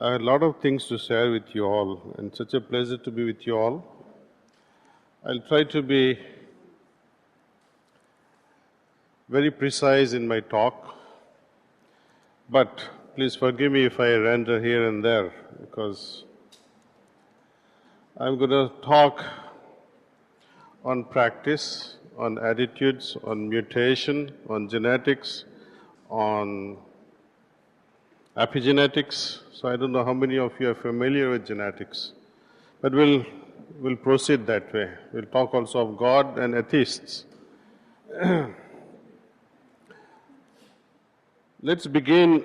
I had a lot of things to share with you all, and such a pleasure to be with you all. I'll try to be very precise in my talk, but please forgive me if I render here and there, because I'm going to talk on practice, on attitudes, on mutation, on genetics, on epigenetics. So I don't know how many of you are familiar with genetics, but we'll proceed that way. We'll talk also of God and atheists. Let's begin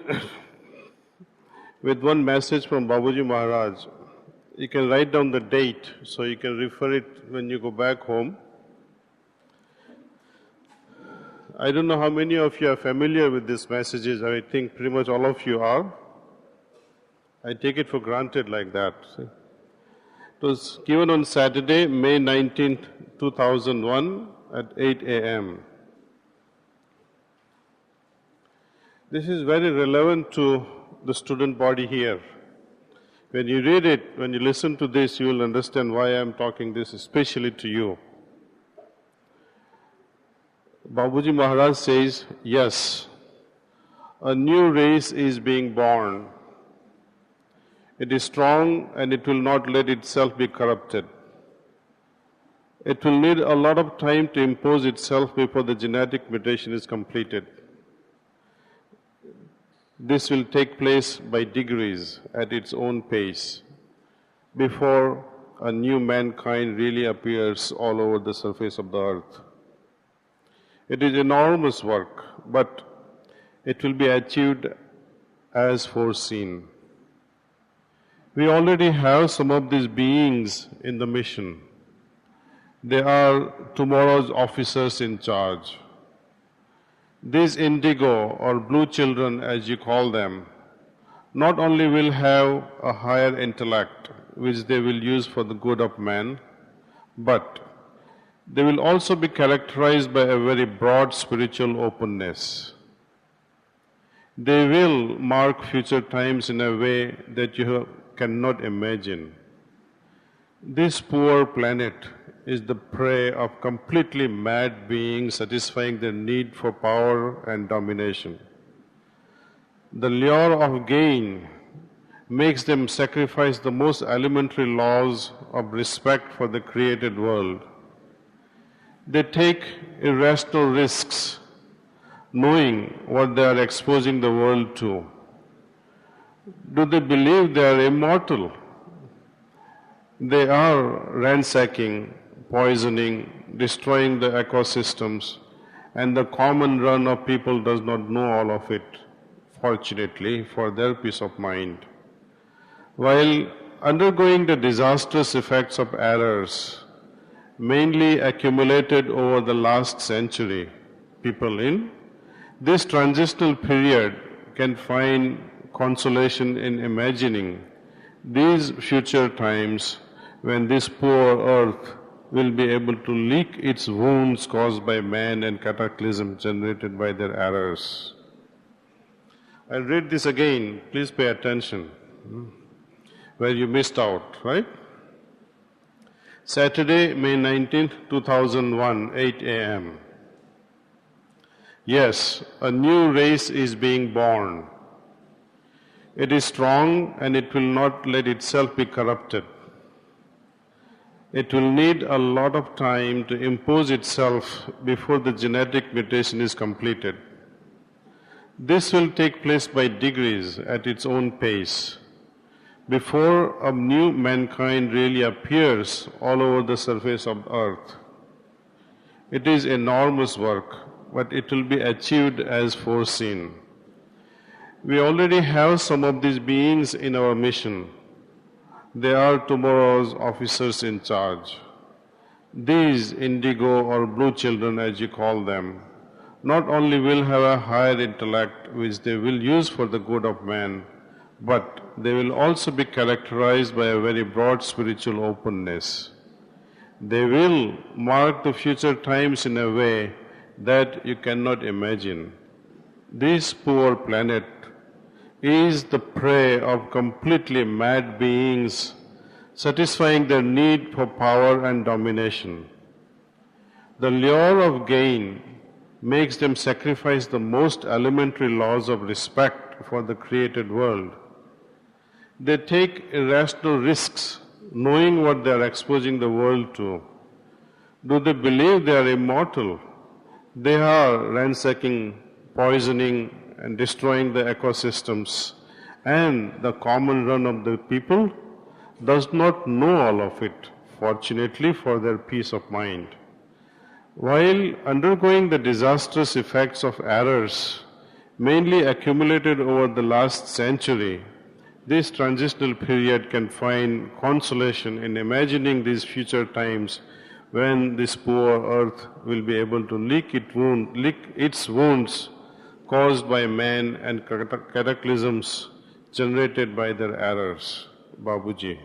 with one message from Babuji Maharaj. You can write down the date so you can refer it when you go back home. I don't know how many of you are familiar with these messages. I think pretty much all of you are. I take it for granted like that. It was given on Saturday, May 19th, 2001 at 8 a.m. This is very relevant to the student body here. When you read it, when you listen to this, you will understand why I am talking this especially to you. Babuji Maharaj says, yes, a new race is being born. It is strong and it will not let itself be corrupted. It will need a lot of time to impose itself before the genetic mutation is completed. This will take place by degrees at its own pace before a new mankind really appears all over the surface of the earth. It is enormous work, but it will be achieved as foreseen. We already have some of these beings in the mission. They are tomorrow's officers in charge. These indigo or blue children, as you call them, not only will have a higher intellect, which they will use for the good of man, but they will also be characterized by a very broad spiritual openness. They will mark future times in a way that you cannot imagine. This poor planet is the prey of completely mad beings satisfying their need for power and domination. The lure of gain makes them sacrifice the most elementary laws of respect for the created world. They take irrational risks, knowing what they are exposing the world to. Do they believe they are immortal? They are ransacking, poisoning, destroying the ecosystems, and the common run of people does not know all of it, fortunately, for their peace of mind. While undergoing the disastrous effects of errors, mainly accumulated over the last century, people in this transitional period can find consolation in imagining these future times when this poor earth will be able to lick its wounds caused by man and cataclysm generated by their errors. I'll read this again. Please pay attention. Where you missed out, right? Saturday, May 19th, 2001, 8 a.m. Yes, a new race is being born. It is strong and it will not let itself be corrupted. It will need a lot of time to impose itself before the genetic mutation is completed. This will take place by degrees at its own pace before a new mankind really appears all over the surface of the earth. It is enormous work, but it will be achieved as foreseen. We already have some of these beings in our mission. They are tomorrow's officers in charge. These indigo or blue children, as you call them, not only will have a higher intellect which they will use for the good of man, but they will also be characterized by a very broad spiritual openness. They will mark the future times in a way that you cannot imagine. This poor planet is the prey of completely mad beings satisfying their need for power and domination. The lure of gain makes them sacrifice the most elementary laws of respect for the created world. They take irrational risks, knowing what they are exposing the world to. Do they believe they are immortal? They are ransacking, poisoning, and destroying the ecosystems. And the common run of the people does not know all of it, fortunately for their peace of mind. While undergoing the disastrous effects of errors, mainly accumulated over the last century, this transitional period can find consolation in imagining these future times when this poor earth will be able to lick its wounds caused by man and cataclysms generated by their errors. Babuji.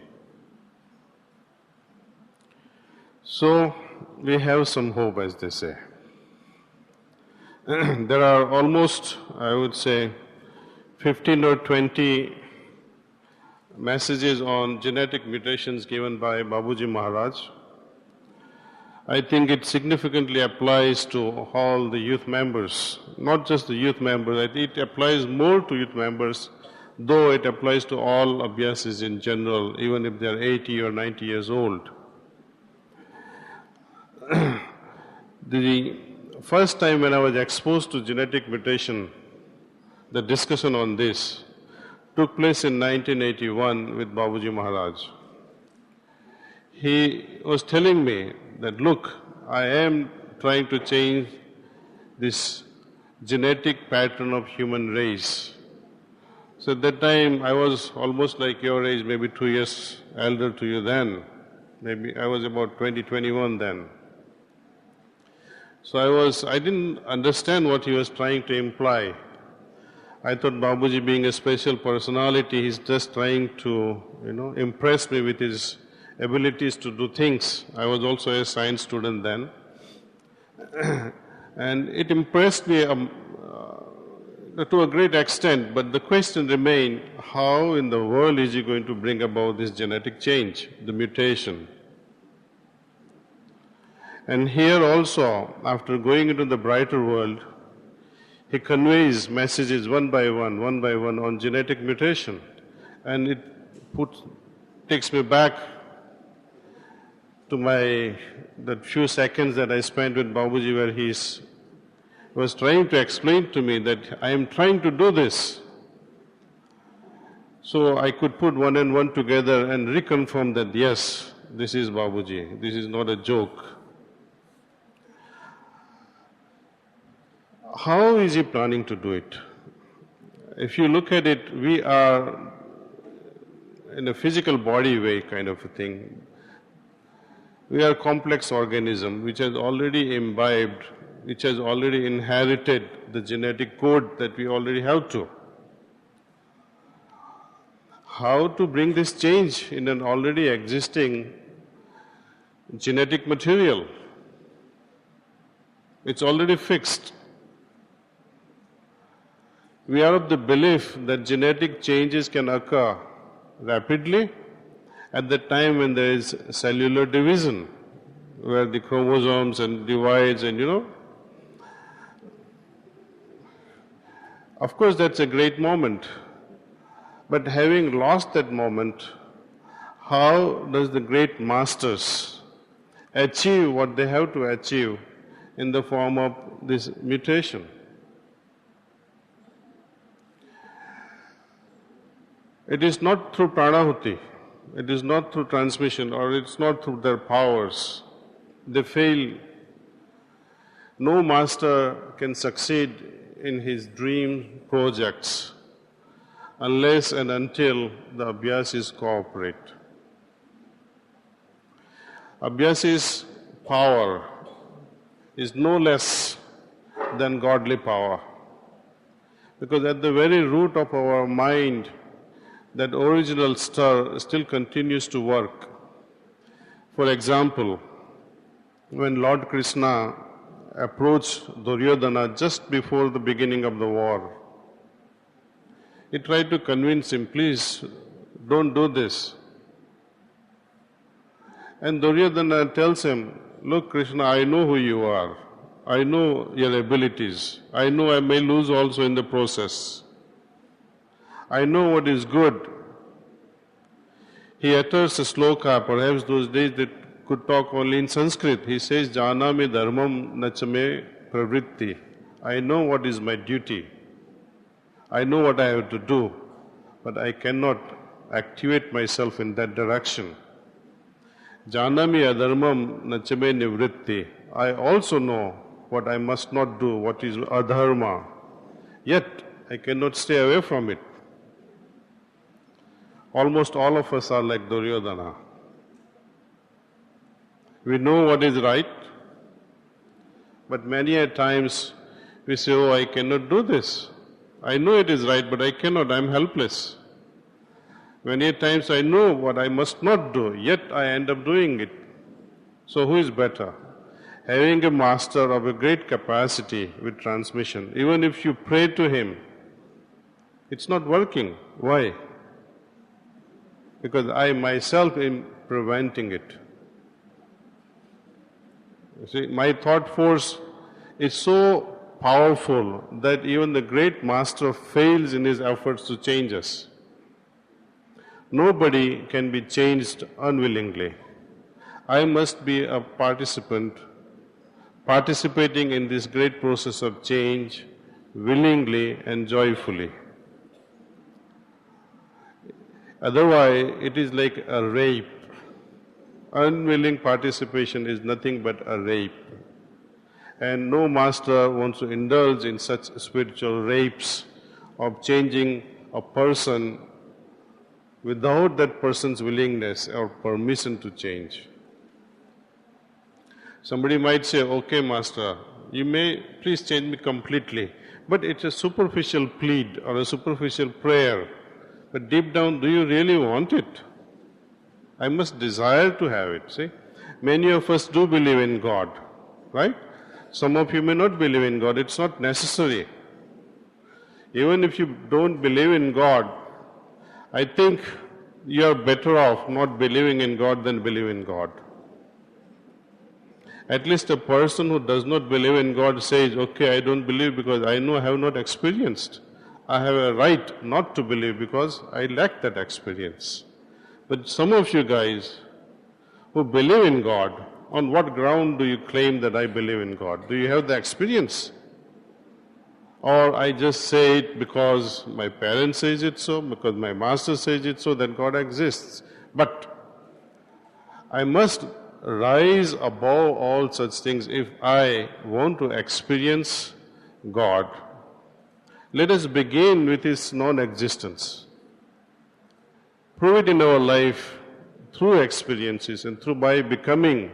So, we have some hope, as they say. There are almost, I would say, 15 or 20 messages on genetic mutations given by Babuji Maharaj. I think it significantly applies to all the youth members, not just the youth members. I think it applies more to youth members, though it applies to all abhyasis in general, even if they are 80 or 90 years old. The first time when I was exposed to genetic mutation, the discussion on this took place in 1981 with Babuji Maharaj. He was telling me that, look, I am trying to change this genetic pattern of human race. So at that time I was almost like your age, maybe 2 years elder to you then. Maybe I was about 20, 21 then. So I didn't understand what he was trying to imply. I thought Babuji, being a special personality, he's just trying to, impress me with his abilities to do things. I was also a science student then. And it impressed me to a great extent, but the question remained, how in the world is he going to bring about this genetic change, the mutation? And here also, after going into the brighter world, he conveys messages one by one on genetic mutation. And it takes me back to that few seconds that I spent with Babuji, where he was trying to explain to me that I am trying to do this. So I could put one and one together and reconfirm that yes, this is Babuji, this is not a joke. How is he planning to do it? If you look at it, we are in a physical body way kind of a thing. We are a complex organism which has already imbibed, which has already inherited the genetic code that we already have to. How to bring this change in an already existing genetic material? It's already fixed. We are of the belief that genetic changes can occur rapidly at the time when there is cellular division, where the chromosomes and divides and Of course, that's a great moment. But having lost that moment, how does the great masters achieve what they have to achieve in the form of this mutation? It is not through pranahuti, it is not through transmission, or it's not through their powers. They fail. No master can succeed in his dream projects unless and until the abhyasis cooperate. Abhyasis power is no less than godly power, because at the very root of our mind, that original star still continues to work. For example, when Lord Krishna approached Duryodhana just before the beginning of the war, He tried to convince him, please, don't do this. And Duryodhana tells him, look Krishna, I know who you are. I know your abilities. I know I may lose also in the process. I know what is good. He utters a sloka, perhaps those days they could talk only in Sanskrit. He says, Janami dharmam nachame pravritti. I know what is my duty. I know what I have to do, but I cannot activate myself in that direction. Janami adharmam nachame nivritti. I also know what I must not do, what is adharma. Yet, I cannot stay away from it. Almost all of us are like Duryodhana. We know what is right, but many a times we say, oh, I cannot do this. I know it is right, but I cannot, I am helpless. Many a times I know what I must not do, yet I end up doing it. So who is better? Having a master of a great capacity with transmission, even if you pray to him, it's not working. Why? Because I myself am preventing it. You see, my thought force is so powerful that even the great master fails in his efforts to change us. Nobody can be changed unwillingly. I must be a participant, participating in this great process of change willingly and joyfully. Otherwise, it is like a rape. Unwilling participation is nothing but a rape. And no master wants to indulge in such spiritual rapes of changing a person without that person's willingness or permission to change. Somebody might say, okay, master, you may please change me completely. But it's a superficial plead or a superficial prayer. But deep down, do you really want it? I must desire to have it, see? Many of us do believe in God, right? Some of you may not believe in God, it's not necessary. Even if you don't believe in God, I think you are better off not believing in God than believe in God. At least a person who does not believe in God says, okay, I don't believe because I know I have not experienced. I have a right not to believe because I lack that experience. But some of you guys who believe in God, on what ground do you claim that I believe in God? Do you have the experience? Or I just say it because my parents says it so, because my master says it so, that God exists. But I must rise above all such things if I want to experience God. Let us begin with His non-existence. Prove it in our life through experiences and through by becoming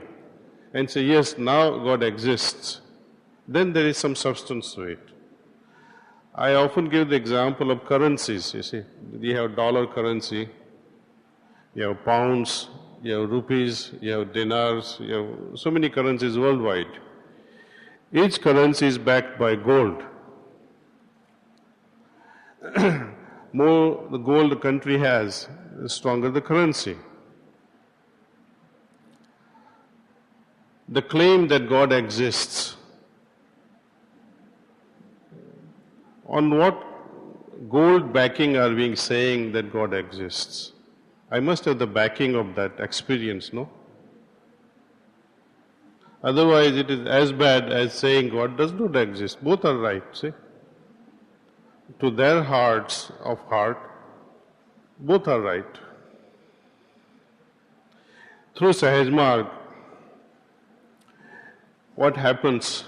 and say, yes, now God exists. Then there is some substance to it. I often give the example of currencies, you see. You have dollar currency, you have pounds, you have rupees, you have dinars, you have so many currencies worldwide. Each currency is backed by gold. More the gold the country has, the stronger the currency. The claim that God exists, on what gold backing are we saying that God exists? I must have the backing of that experience, no? Otherwise it is as bad as saying God does not exist. Both are right, see? To their hearts of heart, both are right. Through Sahaj Marg, what happens?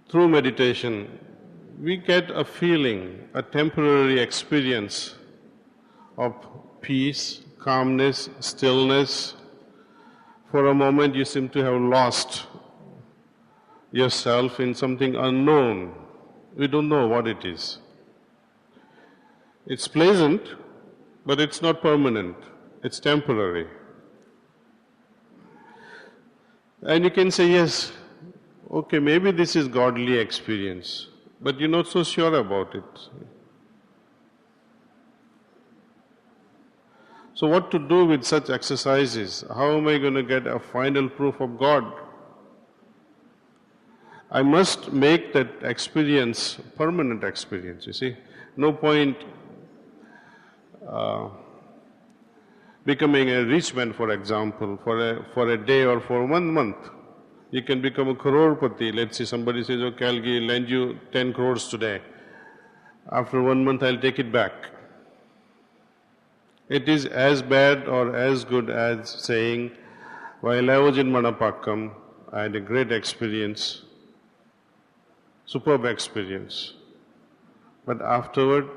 Through meditation, we get a feeling, a temporary experience of peace, calmness, stillness. For a moment you seem to have lost yourself in something unknown. We don't know what it is. It's pleasant, but it's not permanent. It's temporary. And you can say, yes, okay, maybe this is godly experience, but you're not so sure about it. So what to do with such exercises? How am I going to get a final proof of God? I must make that experience permanent experience, you see. No point becoming a rich man, for example, for a day or for 1 month. You can become a crorepati. Let's say somebody says, okay, I'll lend you 10 crores today. After 1 month, I'll take it back. It is as bad or as good as saying, while I was in Manapakkam, I had a great experience, superb experience. But afterward,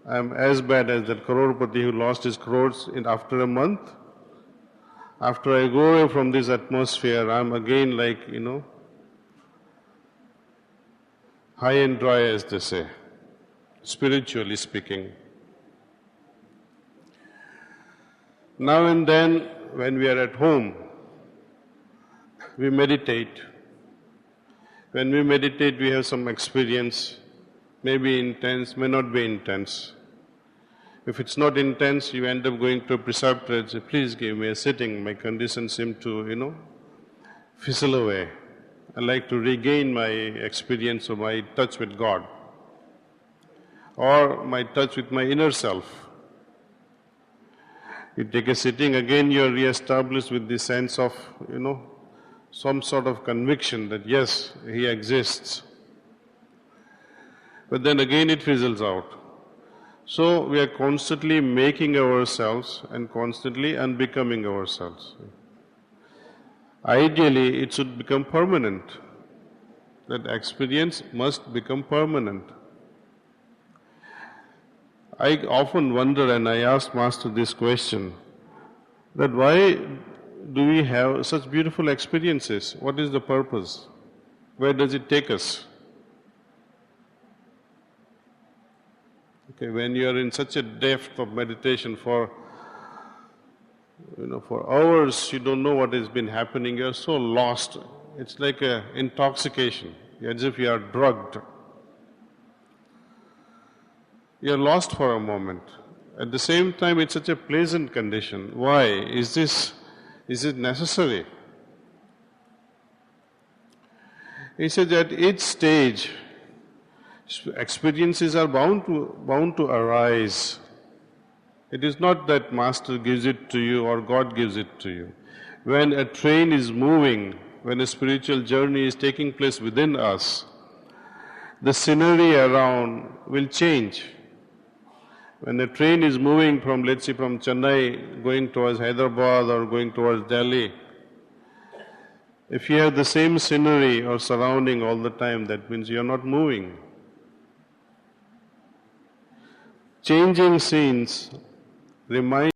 I am as bad as that crorepati who lost his crores after a month. After I go away from this atmosphere, I am again like, high and dry, as they say, spiritually speaking. Now and then, when we are at home, we meditate. When we meditate, we have some experience, maybe intense, may not be intense. If it's not intense, you end up going to a preceptor and say, please give me a sitting. My conditions seem to, fizzle away. I like to regain my experience or my touch with God, or my touch with my inner self. You take a sitting, again you are re-established with the sense of, some sort of conviction that yes, He exists. But then again it fizzles out. So we are constantly making ourselves and constantly unbecoming ourselves. Ideally, it should become permanent. That experience must become permanent. I often wonder, and I ask Master this question, that why do we have such beautiful experiences? What is the purpose? Where does it take us? Okay, when you are in such a depth of meditation for hours, you don't know what has been happening. You are so lost. It's like an intoxication, as if you are drugged. You are lost for a moment. At the same time, it's such a pleasant condition. Why? Is it necessary? He said that each stage, experiences are bound to arise. It is not that Master gives it to you or God gives it to you. When a train is moving, when a spiritual journey is taking place within us, the scenery around will change. When the train is moving from, let's say, from Chennai going towards Hyderabad or going towards Delhi, if you have the same scenery or surrounding all the time, that means you are not moving. Changing scenes remind